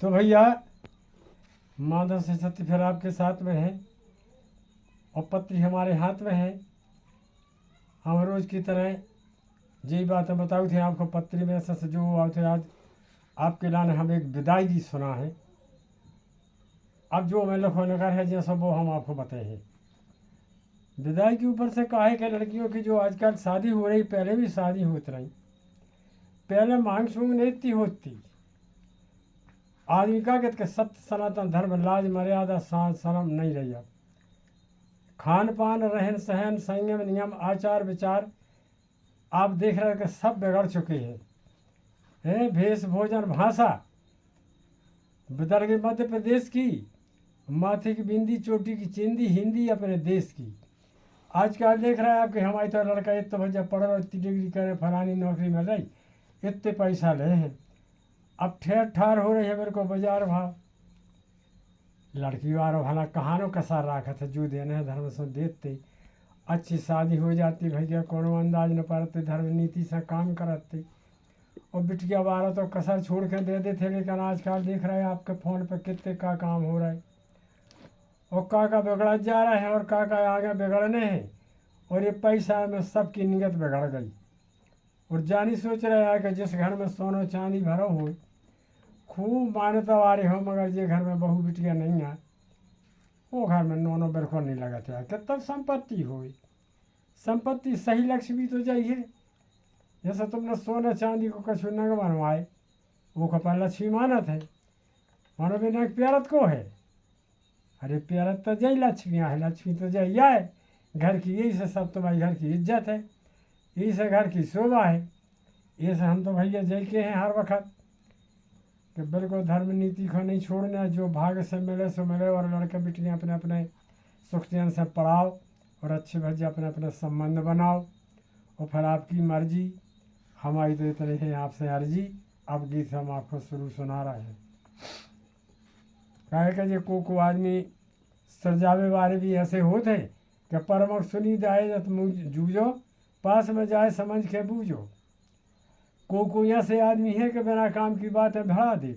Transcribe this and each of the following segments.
तो भैया माधव से सत्य फिर आपके साथ में है और पत्री हमारे हाथ में है। हम रोज की तरह यही बातें बताई थी आपको पत्री में से जो हुआ थे। आज आपके लाने हम एक विदाई गीत सुना है। अब जो मैं लिखोने का है जैसा वो हम आपको बताए हैं। विदाई के ऊपर से कहा है कि लड़कियों की जो आजकल शादी हो रही, पहले भी शादी होती रही। पहले मांग सूंग नहीं इतनी होती। आदमी का कहते कि सत्य सनातन धर्म लाज मर्यादा साज शर्म नहीं रही। अब खान पान रहन सहन संयम नियम आचार विचार आप देख रहे हैं कि सब बिगड़ चुके हैं। भेष भोजन भाषा बदल गई मध्य प्रदेश की। माथे की बिंदी चोटी की चिंदी हिंदी अपने देश की। आजकल देख रहा है आपके हमारी तो लड़का इतना बच्चा पढ़ रहा, इतनी डिग्री करे, फलानी नौकरी मिल रही, इतने पैसा ले हैं। अब ठेर ठार हो रही है मेरे को बाजार भाव। लड़की वालों भला कहानों कसार रखा था जो देना है धर्म से देते। अच्छी शादी हो जाती भैया कोनो अंदाज न पाते, धर्म नीति से काम करते। और बिटिया वाला तो कसर छोड़ के दे देते। लेकिन आजकल देख रहे हैं आपके फ़ोन पे कितने का काम हो रहा है और का बिगड़ जा रहा है और का आगे बिगड़ने हैं। और ये पैसा में सबकी नीयत बिगड़ गई। और जानी सोच रहे हैं कि जिस घर में सोना चांदी भरो हो, खूब मान्यता वाले हो, मगर जे घर में बहू बिटिया नहीं है वो घर में नोनो बिल्कुल नहीं लगाते है कि तब संपत्ति हो। संपत्ति सही लक्ष्मी तो चाहिए। जैसे तुमने सोना चांदी को कछु नग बनवाए वो कपा लक्ष्मी मानत है, मानो बिना प्यारत को है। अरे प्यारत तो जय लक्ष्मियाँ है, लक्ष्मी तो जय है घर की। यही से सब तुम्हारी घर की इज्जत है, यही से घर की शोभा है। ये से हम तो भैया जय के हैं हर वक्त कि बिल्कुल धर्म नीति को नहीं छोड़ना। जो भाग्य से मिले सो मिले। और लड़के बेटियाँ अपने अपने सुख चैन से पढ़ाओ और अच्छे भज्जे अपने अपने संबंध बनाओ। और फिर आपकी मर्जी, हमारी तो इतनी है आपसे अर्जी। अब गीत हम आपको शुरू सुना रहे हैं। कहे कि को आदमी सरजावे वाले भी ऐसे होते कि परमक सुनी दाए जत जूझो, पास में जाए समझ के बूझो। को ऐसे आदमी है कि बिना काम की बातें भड़ा दे।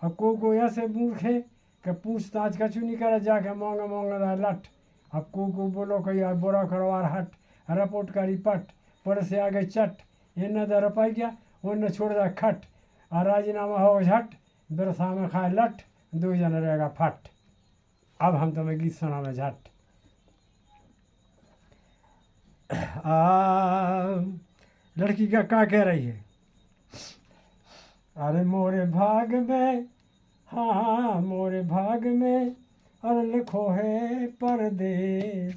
और को ऐसे मूर्ख है कि पूछताछ कछु नहीं करे, जाके मोंगा मोंगा लठ। अब को बोलो कि यार बुरा करवार हट, रिपोर्ट करी पट, पर से आगे चट। ये न दर पाई गया वो न छोड़ दा खट। और राजीनामा हो झट, बिरसा में खाए लठ, दो जन रहेगा फट। अब हम तुम्हें गीत सुनावे झट। लड़की का कह रही है। अरे मोरे भाग में, हाँ मोरे भाग में और लिखो है परदेश,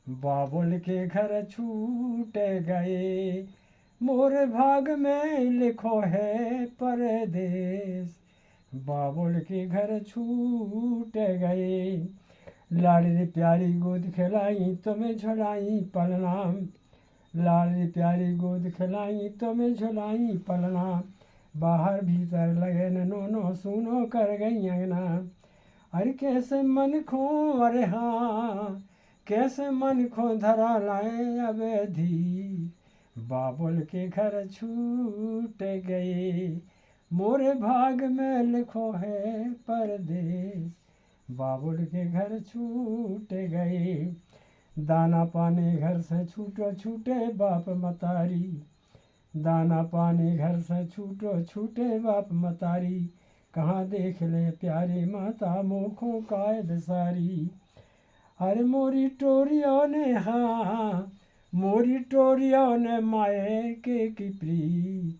बाबुल के घर छूट गए। मोरे भाग में लिखो है परदेश, बाबुल के घर छूट गए। लाडली प्यारी गोद खिलाई तुम्हें झुलाई पलना, लाडली प्यारी गोद खिलाई तुम्हें झुलाई पलना। बाहर भीतर लगे नो सुनो कर गई अंगना। अरे कैसे मन खो, अरे हाँ कैसे मन खो धरा लाए अवधि, बाबुल के घर छूट गए। मोरे भाग में लिखो है परदेश, बाबुल के घर छूट गए। दाना पानी घर से छूटो छूटे बाप मतारी, दाना पानी घर से छूटो छूटे बाप मतारी। कहाँ देख ले प्यारी माता मोखों काय बिसारी। अरे मोरी टोरियों ने, हाँ मोरी टोरियों ने माए के की प्रीत,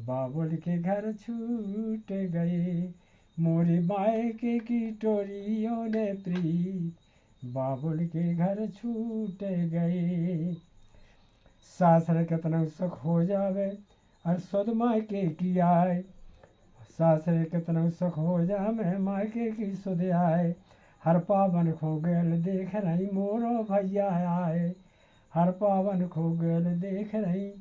बाबुल के घर छूट गए। मोरी माए के की टोरियों ने प्रीत, बाबुल के घर छूट गए। सासर कितना सुख हो जावे और सुध मायके की आए, सासरे कितना सुख हो जावे मायके की सुध आए। हर पावन खो गेल देख रही मोरो भैया आए, हर पावन खो गेल देख रही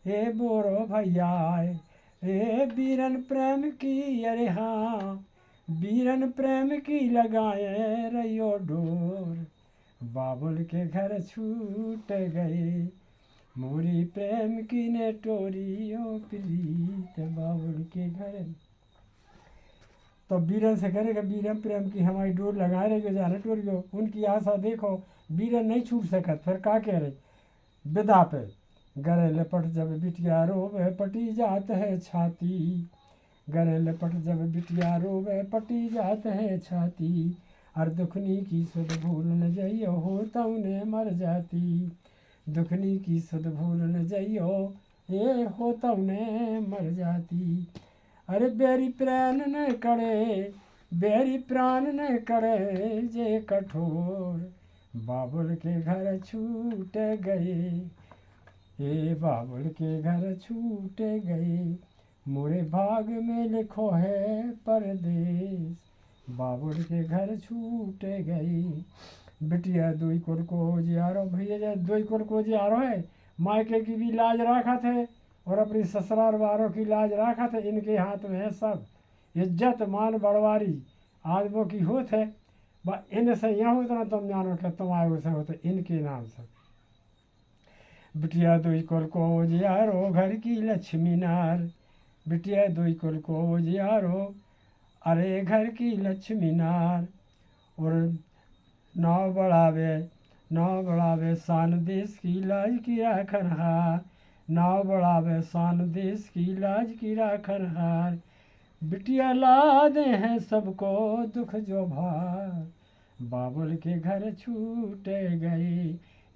हे मोरो भैया आए। ए बीरन प्रेम की, अरे हाँ बीरन प्रेम की लगाए रहियो डोर, बाबुल के घर छूट गए। मोरी प्रेम की ने टोरी ओ प्रीत, बाबुल के घर। तो बीरन से करेगा बीरन प्रेम की हमारी डोर लगाए रहे जाने टोरियो उनकी आशा देखो बीरन नहीं छूट सकत फिर का कह रहे विदा पे गले लपट जब बिटिया रोवे पटी जात है छाती गले लपट जब बिटिया रोवे पटी जात है छाती और दुखनी की सुध भूल न जइयो होता उन्हें मर जाती दुखनी की सुध भूल न जइयो ये होता उन्हें मर जाती अरे बेरी प्राण न करे बेरी प्राण न करे जे कठोर बाबुल के घर छूट गए ये बाबुल के घर छूट गए मोरे भाग में लिखो है परदेश बाबुल के घर छूट गई बिटिया दुई कुल को जियारो भैया जा दुई कुल को जियारो है मायके की भी लाज रखा थे और अपनी ससुराल वालों की लाज रखा थे इनके हाथ में है सब इज्जत मान बड़वारी आदमों की होत है इनसे यहाँ होता ना तुम जानो कि तुम आए उसे होते इनके नाम से बिटिया दुई कुल को जियारो घर की लक्ष्मी नार बिटिया दुई कुल को जियारो अरे घर की लक्ष्मी नार और नाव बढ़ावे शान देश की लाज की राखन हार नाव बढ़ावे शान देश की लाज की राखन हार बिटिया लादे हैं सबको दुख जो भार बाबुल के घर छूट गई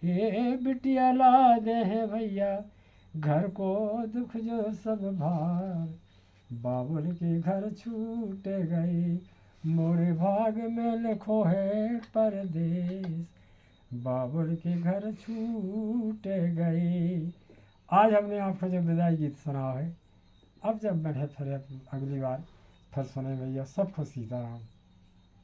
ये बिटिया लादे हैं भैया घर को दुख जो सब भार बाबुल के घर छूट गई मोरे भाग में लिखो है परदेश बाबुल के घर छूट गए। आज हमने आपको जो विदाई गीत सुना है अब जब बैठे फिर अगली बार फिर सुने भैया सबको सीताराम।